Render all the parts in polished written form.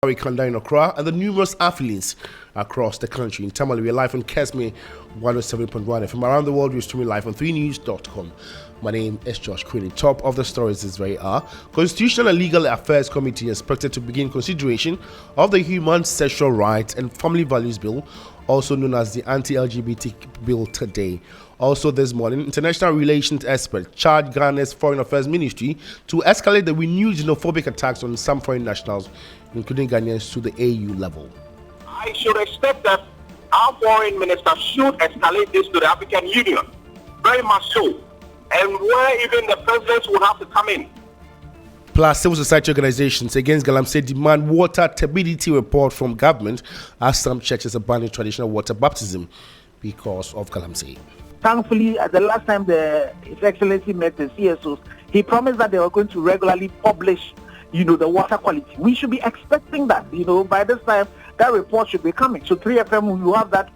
Kanda in Accra, and the numerous affiliates across the country. In Tamale, we are live on Kesme 107.1 FM. Around the world, we're streaming live on 3news.com. My name is Josh Kwaning. Top of the stories this very hour. Constitutional and Legal Affairs Committee is expected to begin consideration of the Human Sexual Rights and Family Values Bill, also known as the Anti-LGBT Bill, today. Also this morning, international relations experts charged Ghana's Foreign Affairs Ministry to escalate the renewed xenophobic attacks on some foreign nationals, including Ghanaians, to the AU level. I should expect that our foreign minister should escalate this to the African Union, very much so, and where even the presidents would have to come in. Plus, civil society organizations against Galamsey demand water turbidity report from government as some churches abandon traditional water baptism because of Galamsey. Thankfully, at the last time His Excellency met the CSOs, he promised that they were going to regularly publish, the water quality. We should be expecting that, by this time, that report should be coming. So 3FM will have that,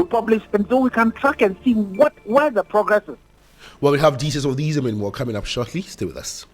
published, and so we can track and see where the progress is. Well, we have details of these and more coming up shortly. Stay with us.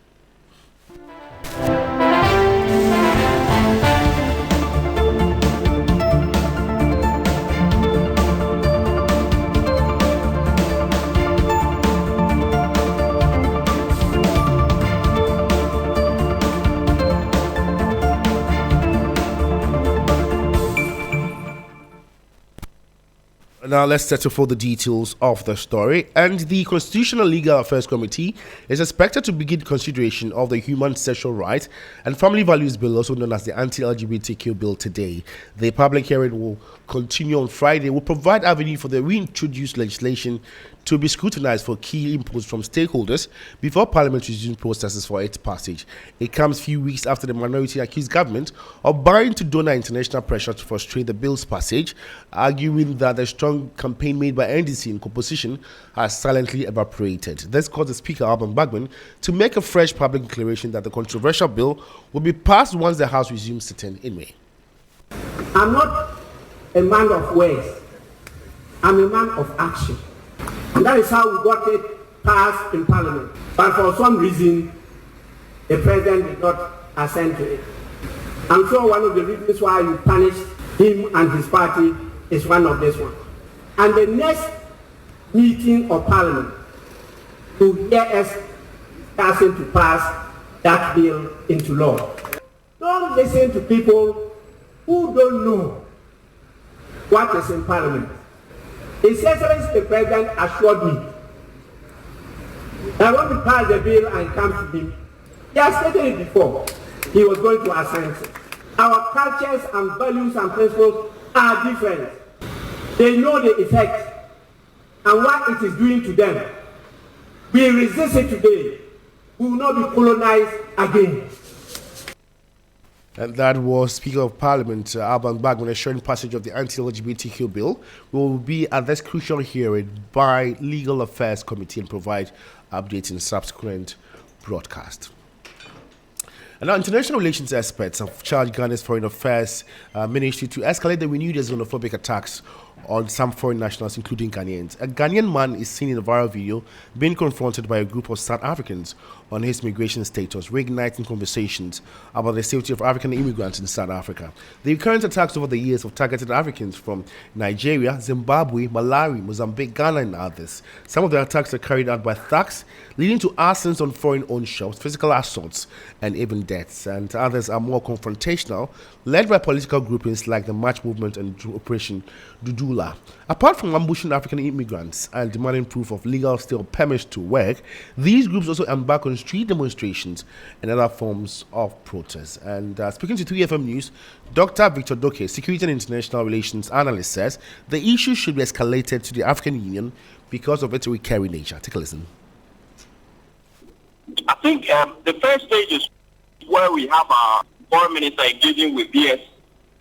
Now let's settle for the details of the story. And the Constitutional Legal Affairs Committee is expected to begin consideration of the Human Sexual Rights and Family Values Bill, also known as the Anti-LGBTQ Bill, today. The public hearing will continue on Friday, will provide avenue for the reintroduced legislation to be scrutinized for key inputs from stakeholders before Parliament resumes processes for its passage. It comes few weeks after the minority accused government of buying to donor international pressure to frustrate the bill's passage, arguing that the strong campaign made by NDC in composition has silently evaporated. This caused the Speaker, Alban Bagman, to make a fresh public declaration that the controversial bill will be passed once the House resumes sitting in May. I'm not a man of words. I'm a man of action. And that is how we got it passed in Parliament. But for some reason, the President did not assent to it. I'm sure one of the reasons why you punished him and his party is one of this one. And the next meeting of Parliament to hear us asking to pass that bill into law. Don't listen to people who don't know what is in Parliament. His Excellency the President assured me that when we pass the bill and come to him, he has stated it before, he was going to assent. Our cultures and values and principles are different. They know the effect and what it is doing to them. We resist it today. We will not be colonized again. And that was Speaker of Parliament Alban Bagman assuring passage of the anti-LGBTQ bill. We will be at this crucial hearing by Legal Affairs Committee and provide updates in subsequent broadcast. And now, international relations experts have charged Ghana's Foreign Affairs Ministry to escalate the renewed xenophobic attacks on some foreign nationals, including Ghanaians. A Ghanaian man is seen in a viral video being confronted by a group of South Africans on his migration status, reigniting conversations about the safety of African immigrants in South Africa. The recurrent attacks over the years have targeted Africans from Nigeria, Zimbabwe, Malawi, Mozambique, Ghana, and others. Some of the attacks are carried out by thugs, leading to arsons on foreign-owned shops, physical assaults, and even deaths. And others are more confrontational, led by political groupings like the March Movement and Operation Dudula. Apart from ambushing African immigrants and demanding proof of legal stay permits to work, these groups also embark on street demonstrations and other forms of protest. And speaking to 3FM News, Dr. Victor Doke, Security and International Relations Analyst, says the issue should be escalated to the African Union because of its recurring nature. Take a listen. I think the first stage is where we have our foreign minister engaging with BS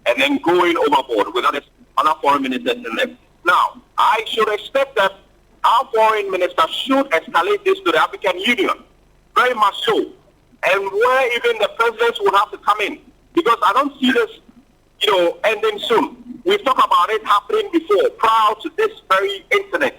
and then going overboard with other foreign ministers in them. Now, I should expect that our foreign minister should escalate this to the African Union, very much so, and where even the presidents would have to come in, because I don't see this, ending soon. We've talked about it happening before, prior to this very incident.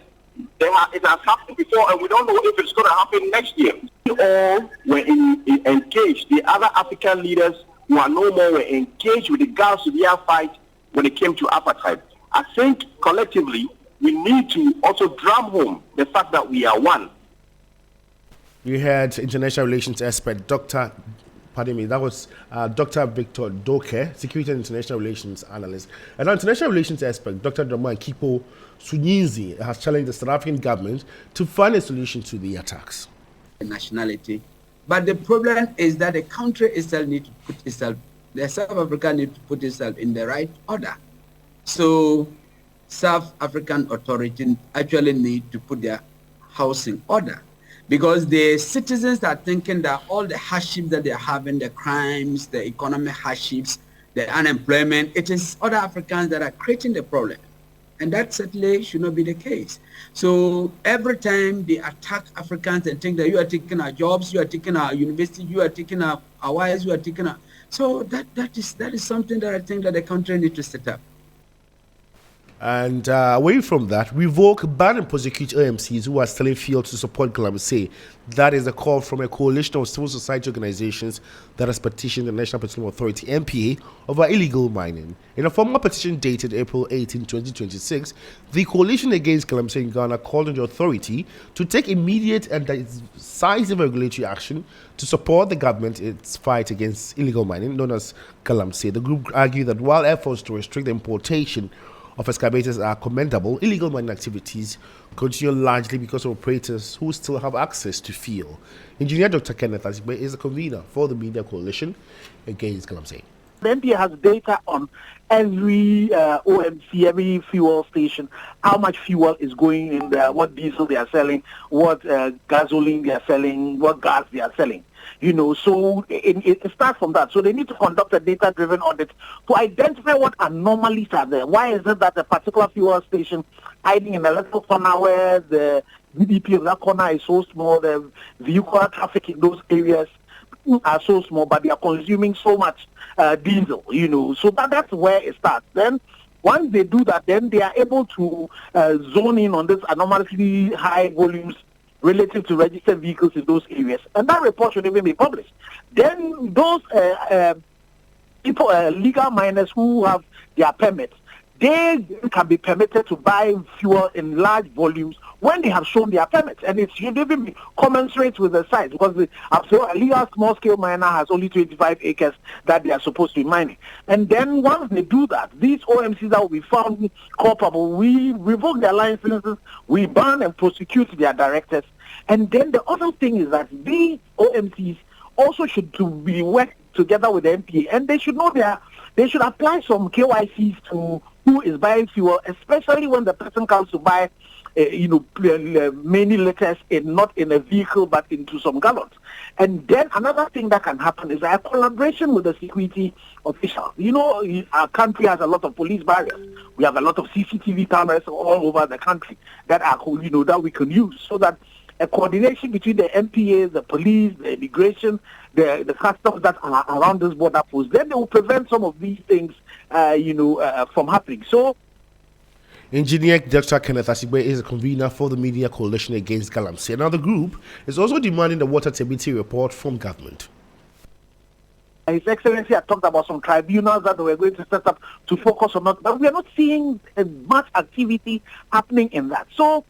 It has happened before, and we don't know if it's going to happen next year. We all were engaged, the other African leaders who are no more were engaged with the Gulf Syria fight when it came to apartheid. I think collectively we need to also drum home the fact that we are one. You had international relations expert Dr. That was Dr. Victor Doke, Security and International Relations Analyst. And our international relations expert, Dr. Doma Kipo Sunyinzi, has challenged the South African government to find a solution to the attacks. Nationality. But the problem is that the country itself needs to put itself, the South Africa needs to put itself in the right order. So South African authorities actually need to put their house in order, because the citizens are thinking that all the hardships that they are having, the crimes, the economic hardships, the unemployment, it is other Africans that are creating the problem. And that certainly should not be the case. So every time they attack Africans and think that you are taking our jobs, you are taking our university, you are taking our wives, you are taking our... So that is something that I think that the country needs to set up. And away from that, revoke, ban and prosecute OMCs who are selling fuel to support Galamsey. That is a call from a coalition of civil society organizations that has petitioned the National Petroleum Authority, NPA, over illegal mining. In a formal petition dated April 18, 2026, the coalition against Galamsey in Ghana called on the authority to take immediate and decisive regulatory action to support the government in its fight against illegal mining, known as Galamsey. The group argued that while efforts to restrict the importation of excavators are commendable, illegal mining activities continue largely because of operators who still have access to fuel. Engineer Dr. Kenneth Asigbe is the convener for the Media Coalition against Galamsey. The NPA has data on every OMC, every fuel station, how much fuel is going in there, what diesel they are selling, what gasoline they are selling, what gas they are selling. So it starts from that. So they need to conduct a data-driven audit to identify what anomalies are there. Why is it that a particular fuel station hiding in a little corner where the GDP of that corner is so small, the vehicular traffic in those areas are so small, but they are consuming so much diesel, So that's where it starts. Then once they do that, then they are able to zone in on this anomalously high volumes relative to registered vehicles in those areas. And that report should even be published. Then those people, legal miners who have their permits, they can be permitted to buy fuel in large volumes when they have shown their permits. And it should even be commensurate with the size, because a legal small-scale miner has only 25 acres that they are supposed to be mining. And then once they do that, these OMCs that will be found culpable, we revoke their licenses, we ban and prosecute their directors. And then the other thing is that these OMCs also should be work together with the NPA, and they should know they should apply some KYCs to who is buying fuel, especially when the person comes to buy many liters not in a vehicle but into some gallons. And then another thing that can happen is a collaboration with the security officials. Our country has a lot of police barriers. We have a lot of CCTV cameras all over the country that are that we can use, so that a coordination between the NPA, the police, the immigration, the customs that are around this border post, then they will prevent some of these things, from happening. So, Engineer Dr. Kenneth Asigbe is a convener for the Media Coalition against Galamsey. Now, the group is also demanding the water stability report from government. His Excellency had talked about some tribunals that we are going to set up to focus on that, but we are not seeing much activity happening in that. So,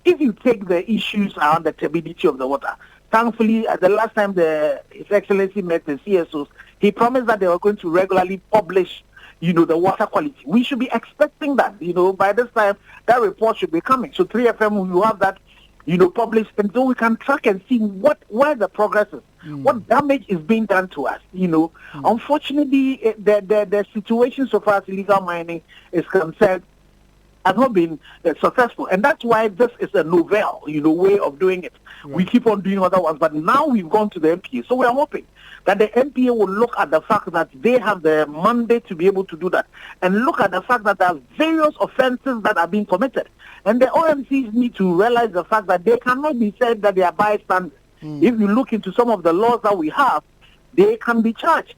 if you take the issues around the stability of the water, thankfully, the last time His Excellency met the CSOs, he promised that they were going to regularly publish, the water quality. We should be expecting that, by this time, that report should be coming. So 3FM will have that, published, and so we can track and see where the progress is, what damage is being done to us, Unfortunately, the situation so far as illegal mining is concerned has not been successful, and that's why this is a novel, way of doing it. Right. We keep on doing other ones, but now we've gone to the NPA, so we are hoping that the NPA will look at the fact that they have the mandate to be able to do that, and look at the fact that there are various offenses that are being committed, and the OMCs need to realize the fact that they cannot be said that they are bystanders. If you look into some of the laws that we have, they can be charged.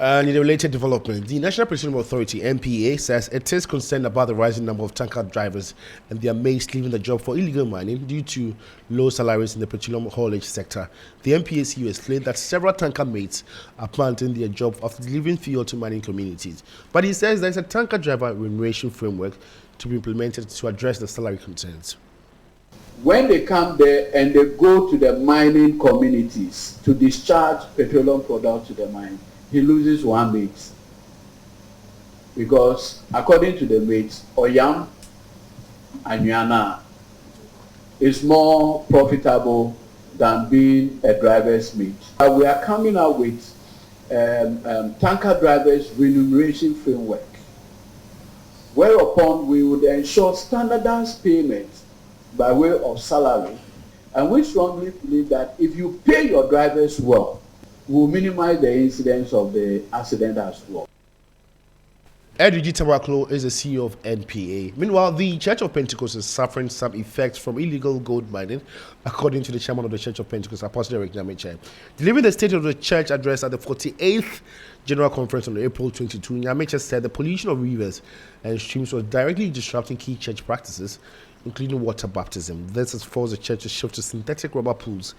And in a related development, the National Petroleum Authority (NPA) says it is concerned about the rising number of tanker drivers and their mates leaving the job for illegal mining due to low salaries in the petroleum haulage sector. The NPA CEO explained that several tanker mates are planting their job after delivering fuel to mining communities. But he says there is a tanker driver remuneration framework to be implemented to address the salary concerns. When they come there and they go to the mining communities to discharge petroleum products to the mine, he loses one mate. Because according to the mates, Oyam and Yana is more profitable than being a driver's mate. We are coming out with tanker drivers remuneration framework, whereupon we would ensure standardized payment by way of salary. And we strongly believe that if you pay your drivers well, will minimize the incidence of the accident as well. Edwin Tabaklo is the CEO of NPA. Meanwhile, the Church of Pentecost is suffering some effects from illegal gold mining, according to the chairman of the Church of Pentecost, Apostle Eric Nyamiche. Delivering the State of the Church address at the 48th General Conference on April 22, Nyamiche said the pollution of rivers and streams was directly disrupting key church practices, including water baptism. This has forced the church to shift to synthetic rubber pools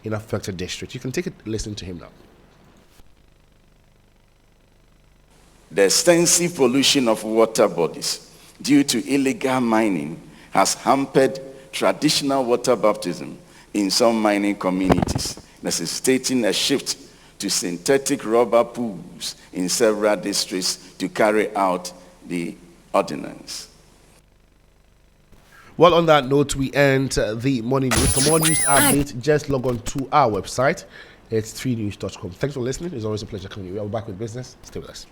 in affected districts. You can take a listen to him now. The extensive pollution of water bodies due to illegal mining has hampered traditional water baptism in some mining communities, necessitating a shift to synthetic rubber pools in several districts to carry out the ordinance. Well, on that note, we end the morning news. For more news updates, just log on to our website. It's 3news.com. Thanks for listening. It's always a pleasure coming. We'll be back with business. Stay with us.